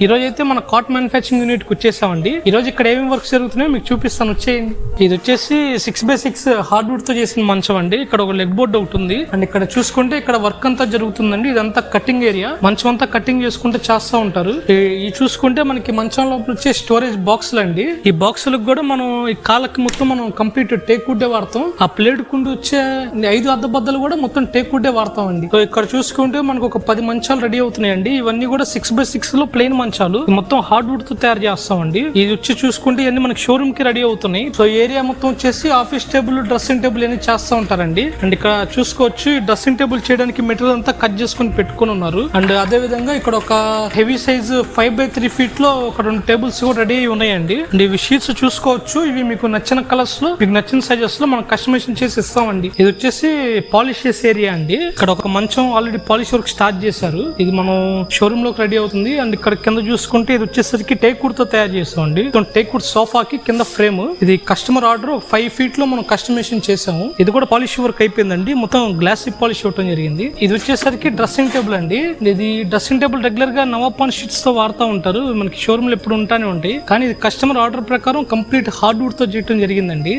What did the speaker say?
ఈ రోజు అయితే మన కాట్ మ్యానుఫ్యాక్చరింగ్ యూనిట్ కి వచ్చేసామండి. ఈ రోజు ఇక్కడ ఏమేమి వర్క్స్ జరుగుతున్నాయో మీకు చూపిస్తాను, వచ్చేయండి. ఇది వచ్చేసి 6x6 హార్డ్వుడ్ తో చేసిన మంచం అండి. ఇక్కడ ఒక లెగ్ బోర్డ్ ఒకటి ఉంది అండ్ ఇక్కడ చూసుకుంటే ఇక్కడ వర్క్ అంతా జరుగుతుందండి. ఇదంతా కటింగ్ ఏరియా, మంచం అంతా కటింగ్ చేసుకుంటే చేస్తూ ఉంటారు. ఈ చూసుకుంటే మనకి మంచం లోపల వచ్చే స్టోరేజ్ బాక్సులు అండి. ఈ బాక్సులకు కూడా మనం ఈ కాళ్ళకి మొత్తం మనం కంప్లీట్ టేక్ వుడ్డే వాడతాం. ఆ ప్లేట్ కుండి వచ్చే 5 అద్దబద్దలు కూడా మొత్తం టేక్ వుడ్డే వాడతాం అండి. సో ఇక్కడ చూసుకుంటే మనకు ఒక 10 మంచాలు రెడీ అవుతున్నాయండి. ఇవన్నీ కూడా 6x6 లో ప్లెయిన్ మంచాలు, మొత్తం హార్డ్వుడ్ తో తయారు చేస్తామండి. ఇది వచ్చి చూసుకుంటే ఇవన్నీ మనకి షోరూమ్ కి రెడీ అవుతున్నాయి. సో ఏరియా మొత్తం వచ్చేసి ఆఫీస్ టేబుల్, డ్రెస్సింగ్ టేబుల్ అన్ని చేస్తూ ఉంటారండి. అండ్ ఇక్కడ చూసుకోవచ్చు ఈ డ్రెస్సింగ్ టేబుల్ చేయడానికి మెటీరియల్ అంతా కట్ చేసుకుని పెట్టుకుని ఉన్నారు. అండ్ అదే విధంగా ఇక్కడ ఒక హెవీ సైజ్ 5x3 ఫీట్ లో ఒక 2 టేబుల్స్ కూడా రెడీ అయి ఉన్నాయండి. అండ్ ఇవి షీట్స్ చూసుకోవచ్చు, ఇవి మీకు నచ్చిన కలర్స్ లో, మీకు నచ్చిన సైజెస్ లో మనం కస్టమైజేషన్ చేసి ఇస్తామండి. ఇది వచ్చేసి పాలిష్ చేసే ఏరియా అండి. ఇక్కడ ఒక మంచం ఆల్రెడీ పాలిష్ వర్క్ స్టార్ట్ చేశారు. ఇది మనం షోరూమ్ లోకి రెడీ అవుతుంది. అండ్ ఇక్కడ కింద చూసుకుంటే ఇది వచ్చేసరికి టేక్ వుడ్ తో తయారు చేస్తామండి. టేక్ వుడ్ సోఫాకి కింద ఫ్రేమ్, ఇది కస్టమర్ ఆర్డర్ 5 ఫీట్ లో మనం కస్టమైజేషన్ చేసాము. ఇది కూడా పాలిష్ వర్క్ అయిపోయిందండి. మొత్తం గ్లాస్ పాలిష్ ఇవ్వడం జరిగింది. ఇది వచ్చేసరికి డ్రెస్సింగ్ టేబుల్ అండి. ఇది డ్రెస్సింగ్ టేబుల్ రెగ్యులర్ గా నవాపాన్ షీట్స్ తో వాడుతూ ఉంటారు, మనకి షోరూమ్ లో ఎప్పుడు ఉంటానే ఉంటాయి. కానీ ఇది కస్టమర్ ఆర్డర్ ప్రకారం కంప్లీట్ హార్డ్వుడ్ తో చేయడం జరిగిందండి.